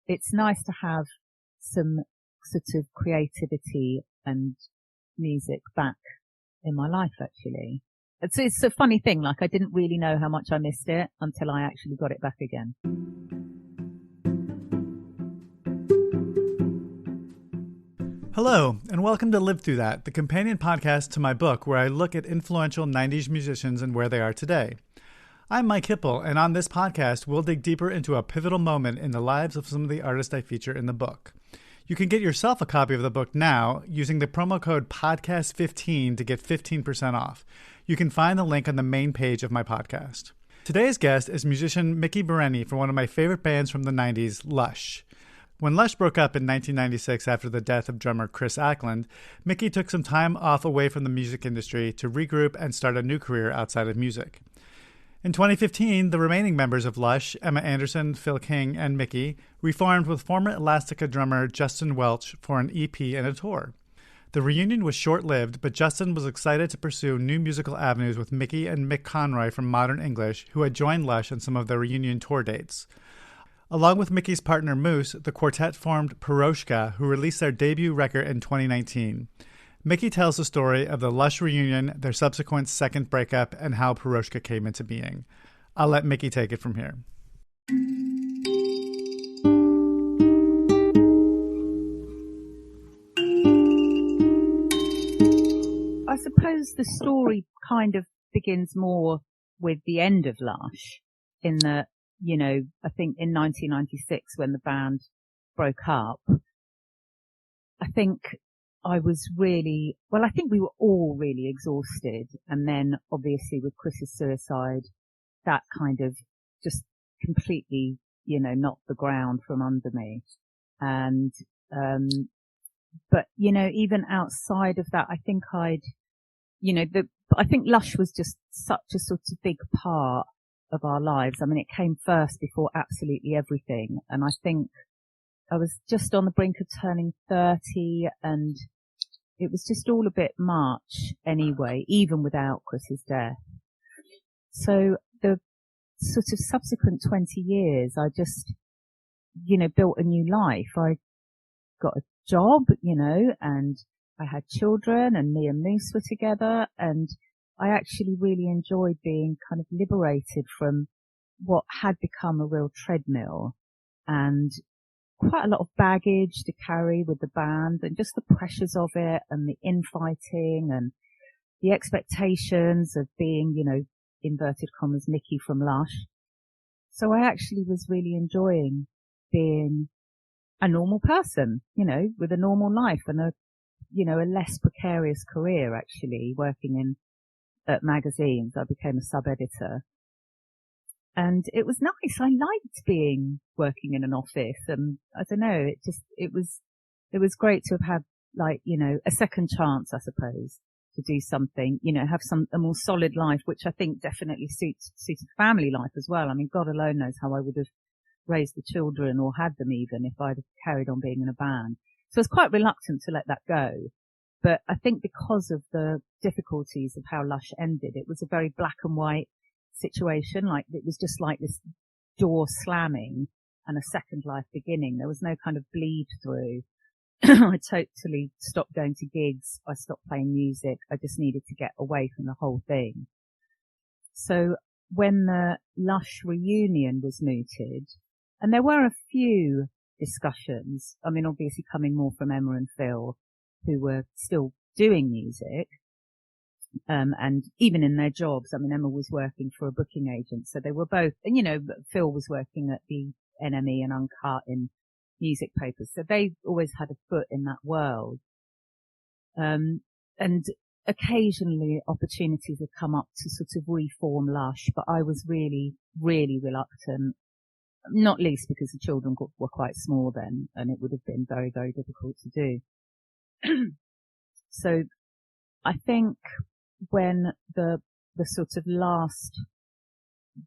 it's nice to have some sort of creativity and music back in my life, actually. It's a funny thing, like I didn't really know how much I missed it until I actually got it back again. Hello, and welcome to Live Through That, the companion podcast to my book where I look at influential 90s musicians and where they are today. I'm Mike Hipple, and on this podcast, we'll dig deeper into a pivotal moment in the lives of some of the artists I feature in the book. You can get yourself a copy of the book now using the promo code PODCAST15 to get 15% off. You can find the link on the main page of my podcast. Today's guest is musician Miki Berenyi from one of my favorite bands from the 90s, Lush. When Lush broke up in 1996 after the death of drummer Chris Ackland, Miki took some time off away from the music industry to regroup and start a new career outside of music. In 2015, the remaining members of Lush, Emma Anderson, Phil King, and Miki, reformed with former Elastica drummer Justin Welch for an EP and a tour. The reunion was short-lived, but Justin was excited to pursue new musical avenues with Miki and Mick Conroy from Modern English, who had joined Lush on some of the reunion tour dates. Along with Miki's partner Moose, the quartet formed Piroshka, who released their debut record in 2019. Miki tells the story of the Lush reunion, their subsequent second breakup, and how Piroshka came into being. I'll let Miki take it from here. I suppose the story kind of begins more with the end of Lush, in that, you know, I think in 1996 when the band broke up, I think I was really, well, I think we were all really exhausted. And then obviously with Chris's suicide, that kind of just completely, you know, knocked the ground from under me. And, but, you know, even outside of that, I think I think Lush was just such a sort of big part of our lives. I mean, it came first before absolutely everything. And I think I was just on the brink of turning 30 and it was just all a bit much anyway, even without Chris's death. So the sort of subsequent 20 years, I just, you know, built a new life. I got a job, you know, and I had children and me and Moose were together, and I actually really enjoyed being kind of liberated from what had become a real treadmill and quite a lot of baggage to carry with the band and just the pressures of it and the infighting and the expectations of being, you know, inverted commas, Miki from Lush. So I actually was really enjoying being a normal person, you know, with a normal life and a, you know, a less precarious career actually, working at magazines. I became a sub-editor. And it was nice. I liked working in an office, and I don't know, it was great to have had, like, you know, a second chance, I suppose, to do something, you know, have a more solid life, which I think definitely suited family life as well. I mean, God alone knows how I would have raised the children or had them even if I'd have carried on being in a band. So I was quite reluctant to let that go. But I think because of the difficulties of how Lush ended, it was a very black and white situation. Like, it was just like this door slamming and a second life beginning. There was no kind of bleed through. I totally stopped going to gigs. I stopped playing music. I just needed to get away from the whole thing. So when the Lush reunion was mooted, and there were a few discussions, I mean, obviously coming more from Emma and Phil, who were still doing music, and even in their jobs. I mean, Emma was working for a booking agent, so they were both, and you know, Phil was working at the NME and Uncut in music papers, so they always had a foot in that world. And occasionally opportunities had come up to sort of reform Lush, but I was really, really reluctant, not least because the children were quite small then, and it would have been very, very difficult to do. So I think when the sort of last,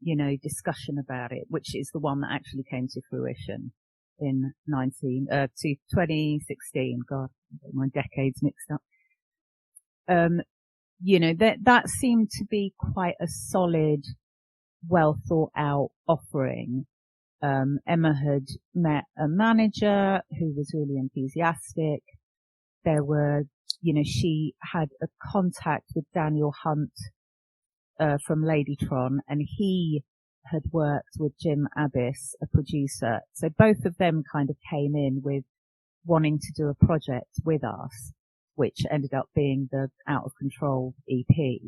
you know, discussion about it, which is the one that actually came to fruition in 2016, God, my decades mixed up. You know, that seemed to be quite a solid, well thought out offering. Emma had met a manager who was really enthusiastic. There were, she had a contact with Daniel Hunt, from Ladytron, and he had worked with Jim Abbis, a producer. So both of them kind of came in with wanting to do a project with us, which ended up being the Out of Control EP.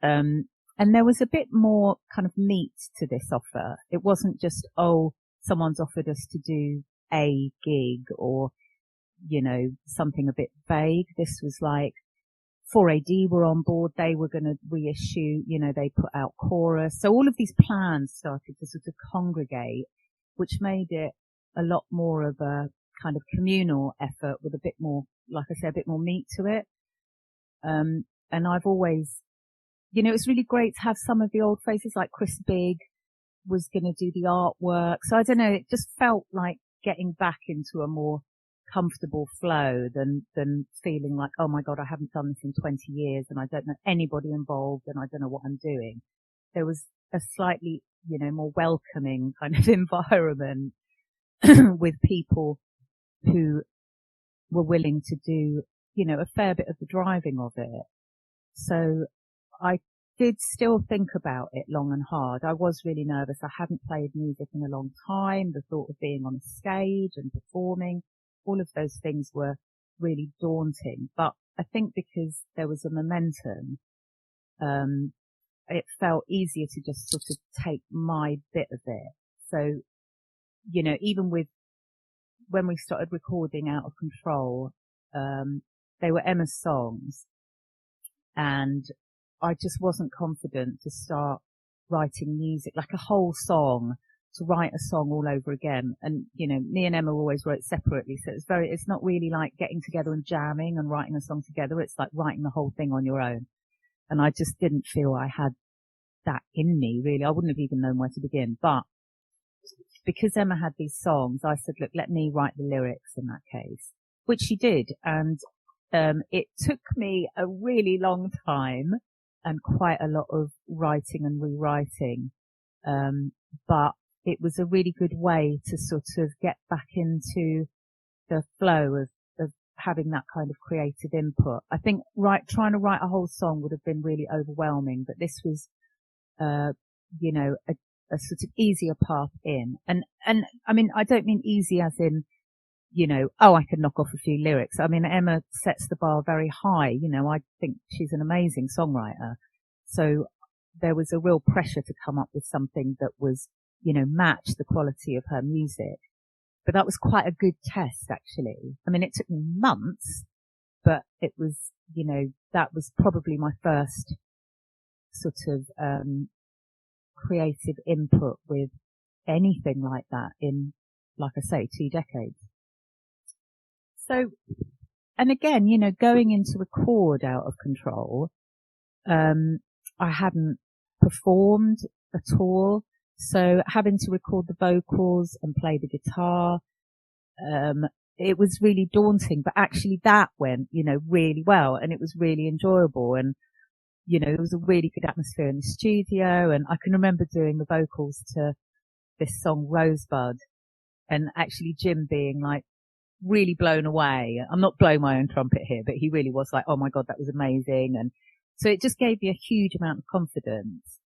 And there was a bit more kind of meat to this offer. It wasn't just, someone's offered us to do a gig or, something a bit vague. This was like 4AD were on board. They were going to reissue, they put out Chorus. So all of these plans started to sort of congregate, which made it a lot more of a kind of communal effort with a bit more, like I said, a bit more meat to it. And I've always, it's really great to have some of the old faces, like Chris Bigg was going to do the artwork. So I don't know, it just felt like getting back into a more comfortable flow than feeling like, oh my God, I haven't done this in 20 years and I don't know anybody involved and I don't know what I'm doing. There was a slightly, more welcoming kind of environment with people who were willing to do, a fair bit of the driving of it. So I did still think about it long and hard. I was really nervous. I hadn't played music in a long time. The thought of being on a stage and performing, all of those things were really daunting. But I think because there was a momentum, it felt easier to just sort of take my bit of it. So, even with when we started recording Out of Control, they were Emma's songs, and I just wasn't confident to start writing music, like a whole song, to write a song all over again. And, me and Emma always wrote separately. So it's not really like getting together and jamming and writing a song together. It's like writing the whole thing on your own. And I just didn't feel I had that in me, really. I wouldn't have even known where to begin. But because Emma had these songs, I said, look, let me write the lyrics in that case, which she did. And, it took me a really long time and quite a lot of writing and rewriting. But it was a really good way to sort of get back into the flow of having that kind of creative input. I think trying to write a whole song would have been really overwhelming, but this was, a sort of easier path in. And I mean, I don't mean easy as in, I can knock off a few lyrics. I mean, Emma sets the bar very high. I think she's an amazing songwriter. So there was a real pressure to come up with something that was, match the quality of her music. But that was quite a good test, actually. I mean, it took me months, but it was, that was probably my first sort of, creative input with anything like that in, like I say, 2 decades. So, and again, going into record Out of Control, I hadn't performed at all. So having to record the vocals and play the guitar, it was really daunting, but actually that went, really well, and it was really enjoyable. And, there was a really good atmosphere in the studio, and I can remember doing the vocals to this song Rosebud, and actually Jim being like really blown away. I'm not blowing my own trumpet here, but he really was like, oh my God, that was amazing. And so it just gave me a huge amount of confidence.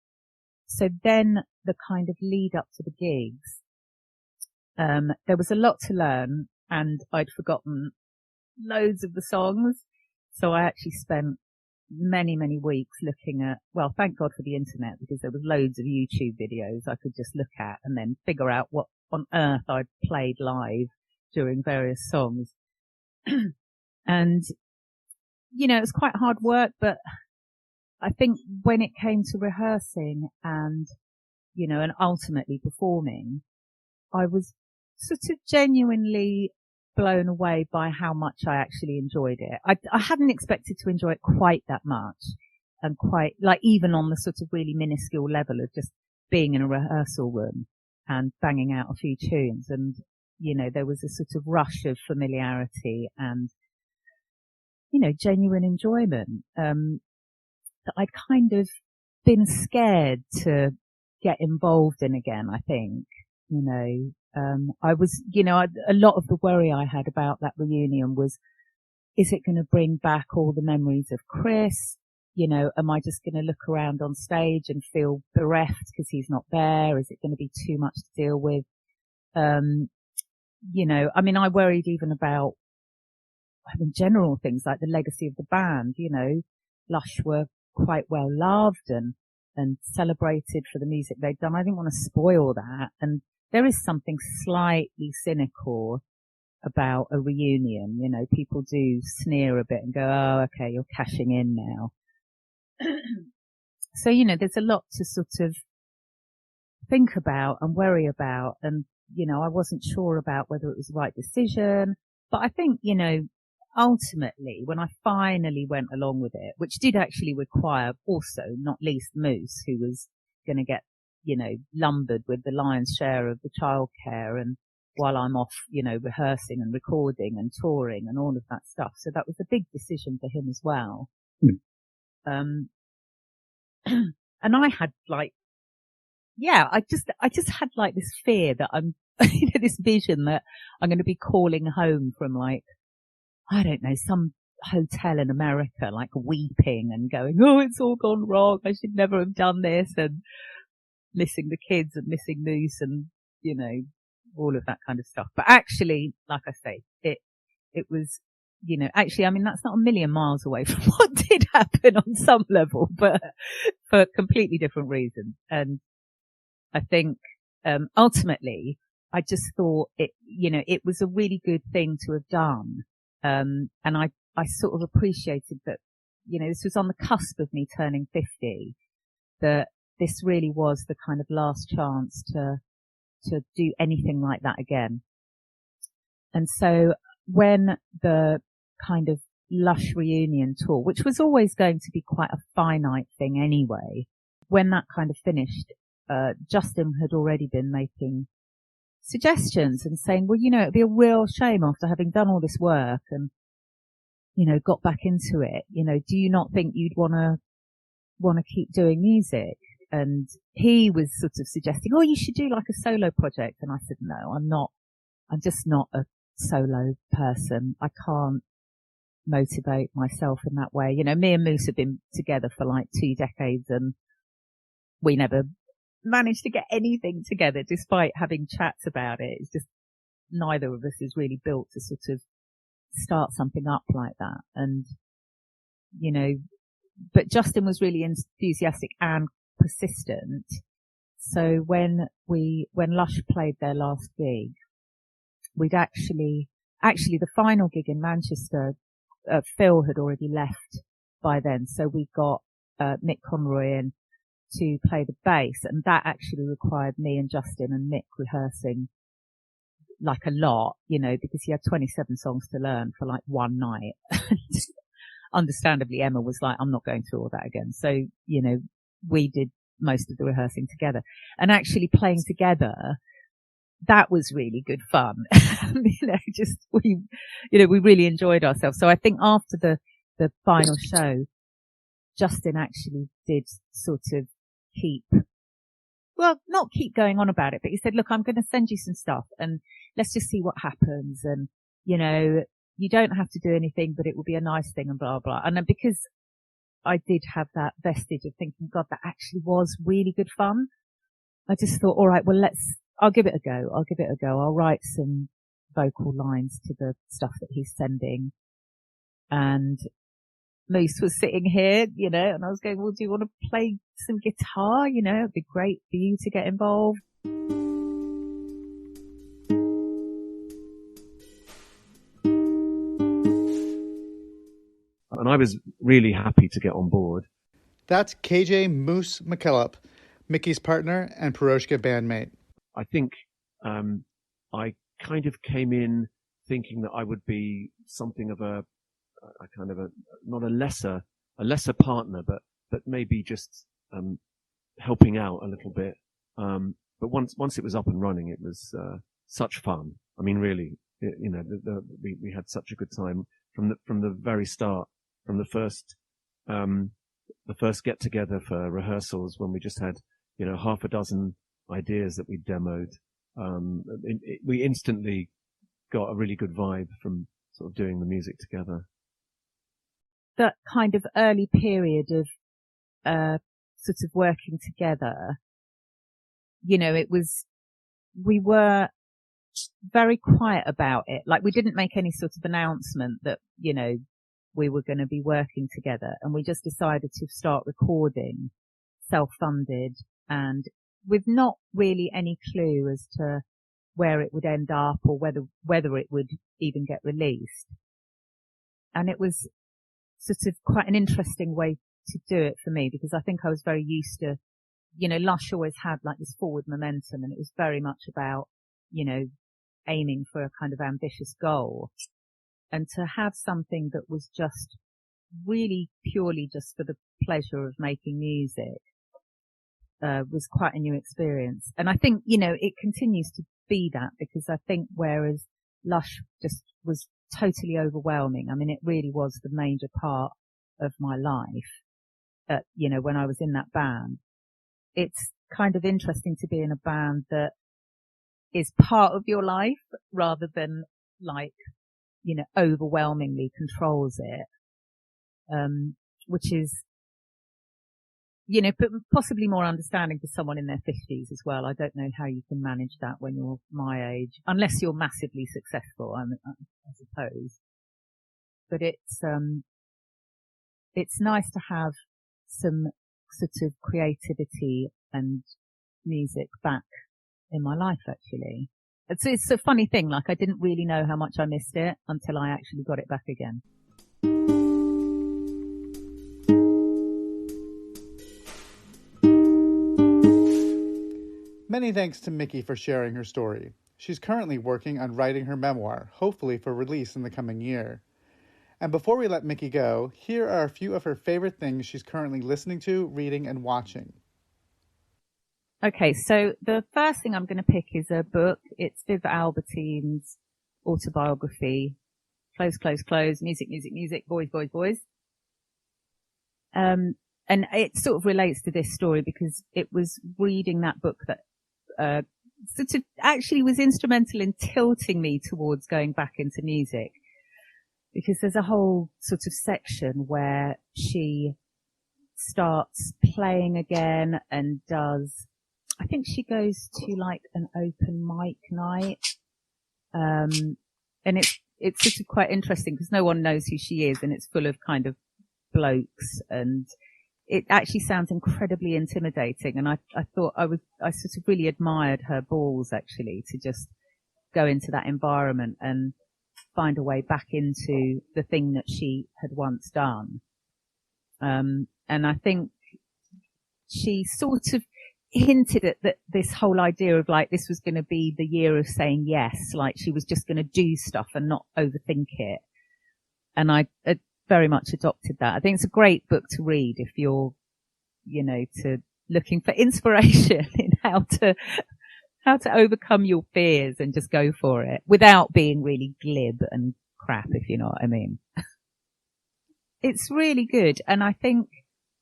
So then the kind of lead up to the gigs, there was a lot to learn, and I'd forgotten loads of the songs. So I actually spent many, many weeks looking at, well, thank God for the internet, because there was loads of YouTube videos I could just look at and then figure out what on earth I'd played live during various songs. And, it was quite hard work, but I think when it came to rehearsing and, and ultimately performing, I was sort of genuinely blown away by how much I actually enjoyed it. I hadn't expected to enjoy it quite that much, and quite, like, even on the sort of really minuscule level of just being in a rehearsal room and banging out a few tunes. And, there was a sort of rush of familiarity and, genuine enjoyment, that I'd kind of been scared to get involved in again, I think, you know. I was, you know, a lot of the worry I had about that reunion was, is it going to bring back all the memories of Chris? You know, am I just going to look around on stage and feel bereft because he's not there? Is it going to be too much to deal with? You know, I mean, I worried even about, in general, things like the legacy of the band. You know, Lush were quite well loved and celebrated for the music they'd done. I didn't want to spoil that. And there is something slightly cynical about a reunion. You know, people do sneer a bit and go, oh, okay, you're cashing in now. So, you know, there's a lot to sort of think about and worry about. And, you know, I wasn't sure about whether it was the right decision. But I think, you know, ultimately, when I finally went along with it, which did actually require also, not least Moose, who was going to get, you know, lumbered with the lion's share of the childcare, and while I'm off, you know, rehearsing and recording and touring and all of that stuff. So that was a big decision for him as well. And I had like, yeah, I just had like this fear that I'm, you know, this vision that I'm going to be calling home from like, I don't know, some hotel in America, like weeping and going, oh, it's all gone wrong. I should never have done this, and missing the kids and missing Moose and, you know, all of that kind of stuff. But actually, like I say, it was, you know, actually, I mean, that's not a million miles away from what did happen on some level, but for completely different reasons. And I think, ultimately, I just thought it, you know, it was a really good thing to have done. And I sort of appreciated that, you know, this was on the cusp of me turning 50, that this really was the kind of last chance to do anything like that again. And so when the kind of Lush reunion tour, which was always going to be quite a finite thing anyway, when that kind of finished, Justin had already been making suggestions and saying, well, you know, it'd be a real shame after having done all this work and, you know, got back into it. You know, do you not think you'd want to keep doing music? And he was sort of suggesting, oh, you should do like a solo project. And I said, no, I'm just not a solo person. I can't motivate myself in that way. You know, me and Moose have been together for like 2 decades and we never managed to get anything together despite having chats about it. It's just neither of us is really built to sort of start something up like that. And, you know, but Justin was really enthusiastic and persistent. So when Lush played their last gig, we'd actually the final gig in Manchester, Phil had already left by then. So we got, Mick Conroy in to play the bass, and that actually required me and Justin and Mick rehearsing like a lot, you know, because he had 27 songs to learn for like one night. Understandably, Emma was like, I'm not going through all that again. So, you know, we did most of the rehearsing together, and actually playing together, that was really good fun. You know, just we really enjoyed ourselves. So I think after the final show, Justin actually did sort of not keep going on about it, but he said, look, I'm going to send you some stuff and let's just see what happens. And, you know, you don't have to do anything, but it will be a nice thing and blah, blah. And then because I did have that vestige of thinking, God, that actually was really good fun, I just thought, all right, well, I'll give it a go. I'll write some vocal lines to the stuff that he's sending. And Moose was sitting here, you know, and I was going, well, do you want to play some guitar? You know, it'd be great for you to get involved. And I was really happy to get on board. That's KJ Moose McKillop, Mickey's partner and Piroshka bandmate. I think I kind of came in thinking that I would be something of a kind of not a lesser partner, but maybe just helping out a little bit. But once it was up and running, it was such fun. I mean, really, you know, we had such a good time from the very start, from the first get together for rehearsals when we just had, you know, half a dozen ideas that we demoed, We instantly got a really good vibe from sort of doing the music together. That kind of early period of sort of working together, you know, we were very quiet about it. Like, we didn't make any sort of announcement that, you know, we were going to be working together, and we just decided to start recording self-funded and with not really any clue as to where it would end up or whether it would even get released. And it was sort of quite an interesting way to do it for me, because I think I was very used to, you know, Lush always had like this forward momentum, and it was very much about, you know, aiming for a kind of ambitious goal. And to have something that was just really purely just for the pleasure of making music was quite a new experience. And I think, you know, it continues to be that, because I think whereas Lush just was totally overwhelming, I mean, it really was the major part of my life, you know, when I was in that band. It's kind of interesting to be in a band that is part of your life rather than like, you know, overwhelmingly controls it, which is, you know, possibly more understanding for someone in their 50s as well. I don't know how you can manage that when you're my age, unless you're massively successful, I suppose. But it's nice to have some sort of creativity and music back in my life, actually. It's a funny thing, like I didn't really know how much I missed it until I actually got it back again. Many thanks to Miki for sharing her story. She's currently working on writing her memoir, hopefully for release in the coming year. And before we let Miki go, here are a few of her favorite things she's currently listening to, reading, and watching. Okay, so the first thing I'm going to pick is a book. It's Viv Albertine's autobiography. Close, close, close. Music, music, music. Boys, boys, boys. And it sort of relates to this story because it was reading that book that sort of actually was instrumental in tilting me towards going back into music, because there's a whole sort of section where she starts playing again and does, I think she goes to like an open mic night, and it's sort of quite interesting because no one knows who she is, and it's full of kind of blokes, and it actually sounds incredibly intimidating. And I thought I sort of really admired her balls, actually, to just go into that environment and find a way back into the thing that she had once done. And I think she sort of hinted at that this whole idea of like this was going to be the year of saying yes, like she was just going to do stuff and not overthink it. And I very much adopted that. I think it's a great book to read if you're, you know, looking for inspiration in how to overcome your fears and just go for it without being really glib and crap, if you know what I mean. It's really good. And I think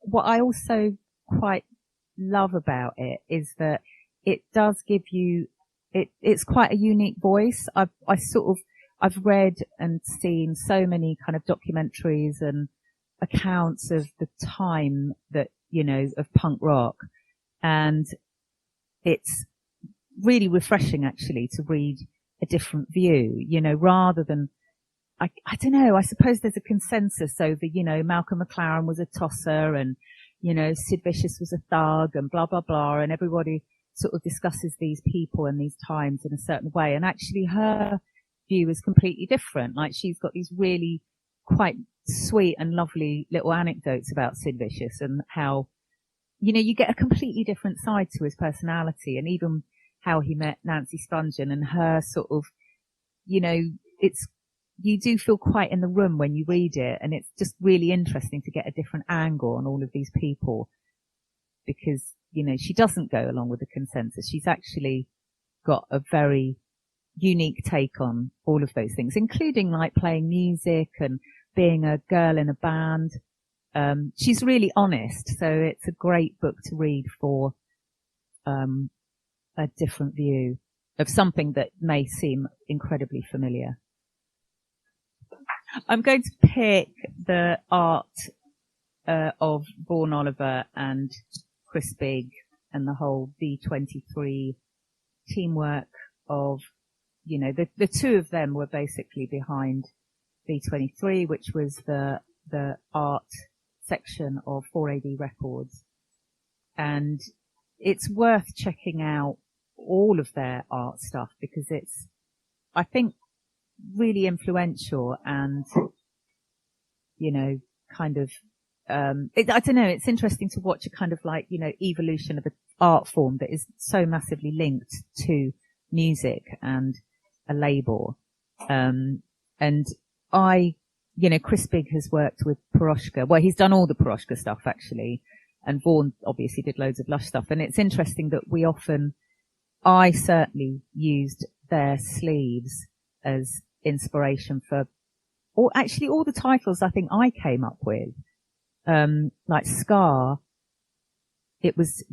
what I also quite love about it is that it does give you, it's quite a unique voice. I've read and seen so many kind of documentaries and accounts of the time that, you know, of punk rock. And it's really refreshing actually to read a different view, you know, rather than, I don't know, I suppose there's a consensus over, you know, Malcolm McLaren was a tosser and, you know, Sid Vicious was a thug and blah, blah, blah. And everybody sort of discusses these people and these times in a certain way. And actually her view is completely different. Like she's got these really quite sweet and lovely little anecdotes about Sid Vicious and how, you know, you get a completely different side to his personality, and even how he met Nancy Spungen and her sort of, you know, you do feel quite in the room when you read it, and it's just really interesting to get a different angle on all of these people because, you know, she doesn't go along with the consensus. She's actually got a very unique take on all of those things, including like playing music and being a girl in a band. She's really honest, so it's a great book to read for a different view. of something that may seem incredibly familiar. I'm going to pick the art of Vaughan Oliver and Chris Bigg and the whole D23 teamwork of, you know, the two of them were basically behind D23, which was the art section of 4AD Records. And it's worth checking out all of their art stuff because it's, I think, really influential and, you know, kind of, I don't know, it's interesting to watch a kind of like, you know, evolution of an art form that is so massively linked to music and a label. And you know, Chris Bigg has worked with Piroshka. Well, he's done all the Piroshka stuff actually. And Vaughan obviously did loads of Lush stuff. And it's interesting that I certainly used their sleeves as inspiration for, or actually all the titles I think I came up with. Like Scar, it was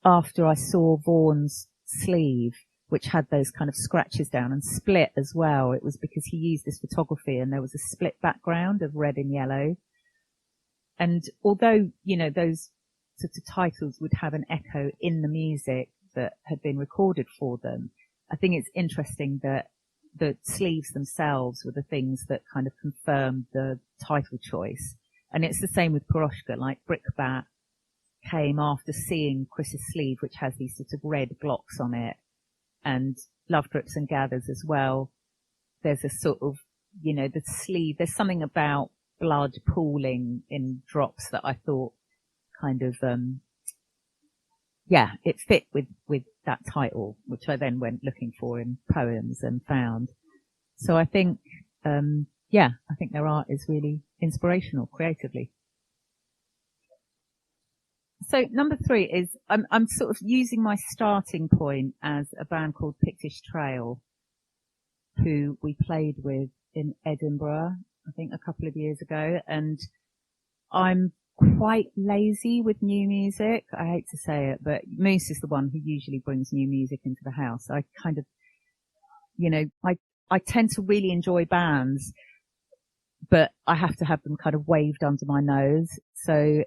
after I saw Vaughan's sleeve, which had those kind of scratches down, and Split as well. It was because he used this photography and there was a split background of red and yellow. And although, you know, those sort of titles would have an echo in the music that had been recorded for them, I think it's interesting that the sleeves themselves were the things that kind of confirmed the title choice. And it's the same with Piroshka, like Brickbat came after seeing Chris's sleeve, which has these sort of red blocks on it, and Love Drips and Gathers as well. There's a sort of, you know, the sleeve, there's something about blood pooling in drops that I thought kind of, it fit with that title, which I then went looking for in poems and found. So I think, I think their art is really inspirational creatively. So number 3 is, I'm sort of using my starting point as a band called Pictish Trail, who we played with in Edinburgh, I think a couple of years ago. And I'm quite lazy with new music. I hate to say it, but Moose is the one who usually brings new music into the house. I kind of, you know, I tend to really enjoy bands, but I have to have them kind of waved under my nose. So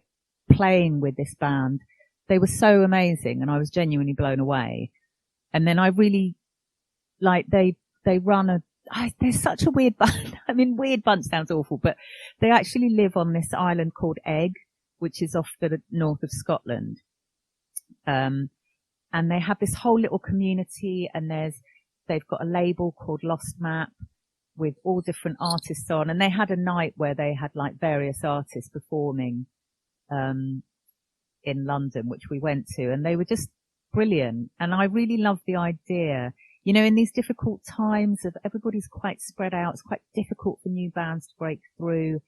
playing with this band, they were so amazing and I was genuinely blown away. And then I really, like, they run they're such a weird bunch. I mean, weird bunch sounds awful, but they actually live on this island called Egg, which is off the north of Scotland. And they have this whole little community, and they've got a label called Lost Map with all different artists on. And they had a night where they had like various artists performing, in London, which we went to, and they were just brilliant. And I really love the idea, you know, in these difficult times of everybody's quite spread out, it's quite difficult for new bands to break through.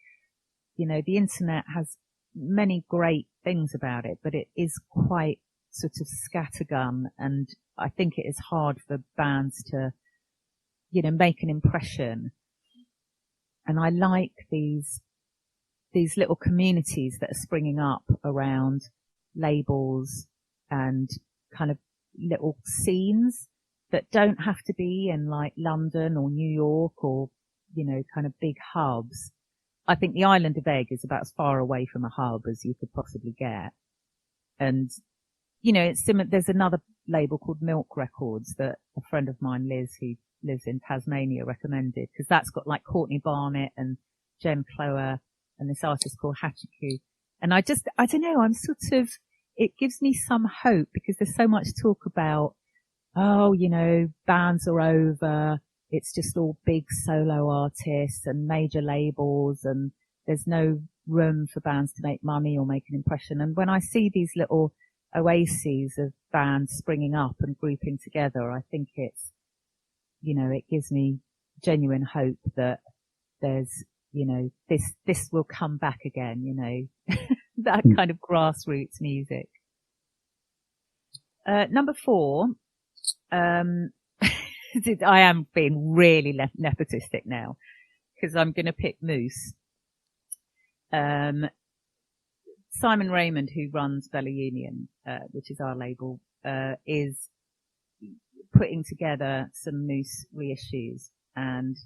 You know, the internet has many great things about it, but it is quite sort of scattergun, and I think it is hard for bands to, you know, make an impression. And I like these little communities that are springing up around labels and kind of little scenes that don't have to be in like London or New York or, you know, kind of big hubs. I think the island of Egg is about as far away from a hub as you could possibly get. And, you know, it's similar. There's another label called Milk Records that a friend of mine, Liz, who lives in Tasmania, recommended, because that's got like Courtney Barnett and Jen Clower and this artist called Hachiku. And I don't know, I'm sort of, it gives me some hope because there's so much talk about, oh, you know, bands are over. It's just all big solo artists and major labels, and there's no room for bands to make money or make an impression. And when I see these little oases of bands springing up and grouping together, I think it's, you know, it gives me genuine hope that there's, you know, this will come back again, you know, that kind of grassroots music. Number 4, I am being really nepotistic now because I'm going to pick Moose. Simon Raymond, who runs Bella Union, which is our label, is putting together some Moose reissues, and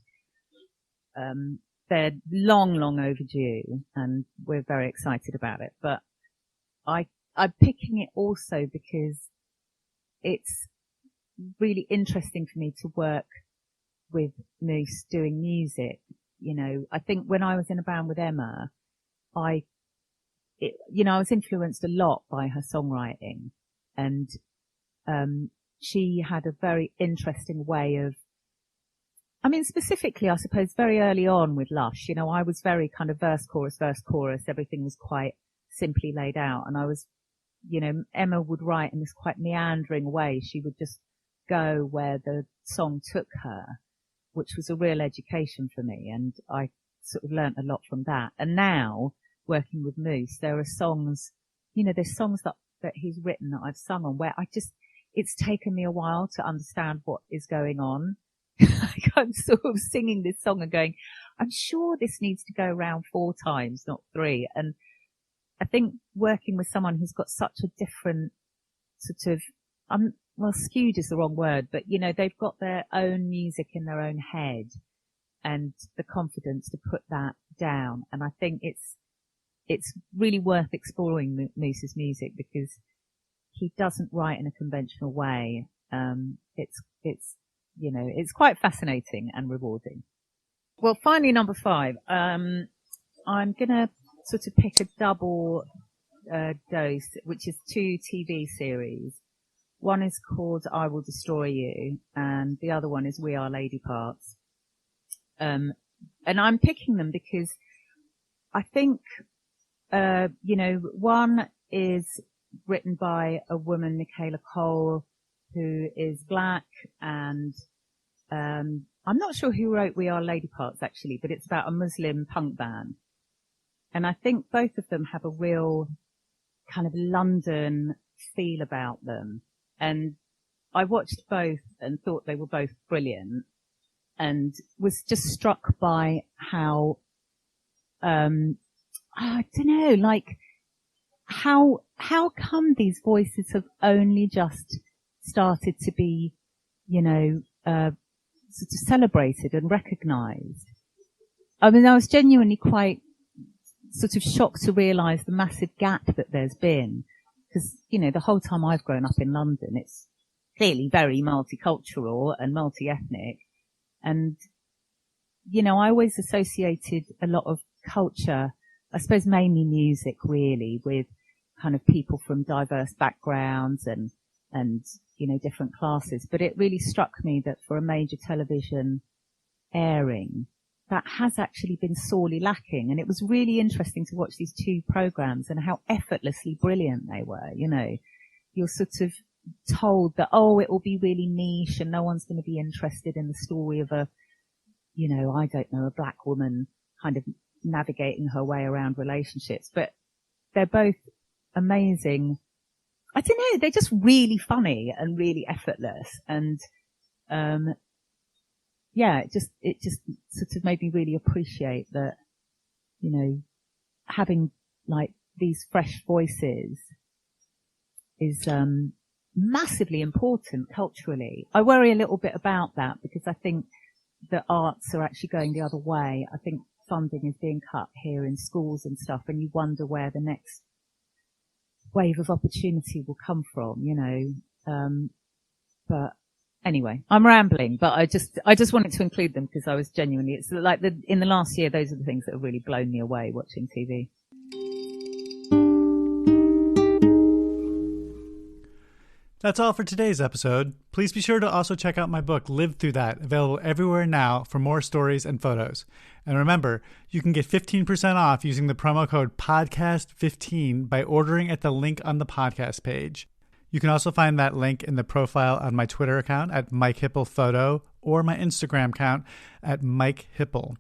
they're long overdue, and we're very excited about it. But I'm picking it also because it's really interesting for me to work with Moose doing music. You know, I think when I was in a band with Emma, I was influenced a lot by her songwriting, and she had a very interesting way of, specifically, I suppose, very early on with Lush, you know, I was very kind of verse, chorus, everything was quite simply laid out, and I was, you know, Emma would write in this quite meandering way. She would just go where the song took her, which was a real education for me, and I sort of learnt a lot from that. And now, working with Moose, there are songs, you know, there's songs that he's written that I've sung on where it's taken me a while to understand what is going on. I'm sort of singing this song and going, I'm sure this needs to go around 4 times, not 3. And I think working with someone who's got such a different sort of, skewed is the wrong word, but you know, they've got their own music in their own head and the confidence to put that down. And I think it's really worth exploring Moose's music because he doesn't write in a conventional way. It's quite fascinating and rewarding. Well, finally, number 5. I'm gonna sort of pick a double dose, which is 2 TV series. One is called I Will Destroy You, and the other one is We Are Lady Parts. And I'm picking them because I think, one is written by a woman, Michaela Cole, who is black, and I'm not sure who wrote We Are Lady Parts actually, but it's about a Muslim punk band. And I think both of them have a real kind of London feel about them. And I watched both and thought they were both brilliant, and was just struck by how, I don't know, like how come these voices have only just started to be, you know, sort of celebrated and recognized. I mean, I was genuinely quite sort of shocked to realize the massive gap that there's been. Because, you know, the whole time I've grown up in London, it's clearly very multicultural and multi-ethnic. And, you know, I always associated a lot of culture, I suppose mainly music really, with kind of people from diverse backgrounds and, you know, different classes. But it really struck me that for a major television airing, that has actually been sorely lacking. And it was really interesting to watch these 2 programs and how effortlessly brilliant they were. You know, you're sort of told that, oh, it will be really niche and no one's going to be interested in the story of a, you know, I don't know, a black woman kind of navigating her way around relationships. But they're both amazing. I don't know, they're just really funny and really effortless. And, it just sort of made me really appreciate that, you know, having like these fresh voices is, massively important culturally. I worry a little bit about that because I think the arts are actually going the other way. I think funding is being cut here in schools and stuff, and you wonder where the next wave of opportunity will come from, you know. But anyway, I'm rambling, but I just wanted to include them because I was genuinely, it's like in the last year, those are the things that have really blown me away watching TV. That's all for today's episode. Please be sure to also check out my book, Live Through That, available everywhere now for more stories and photos. And remember, you can get 15% off using the promo code PODCAST15 by ordering at the link on the podcast page. You can also find that link in the profile on my Twitter account at Mike Hipple Photo or my Instagram account at Mike Hipple.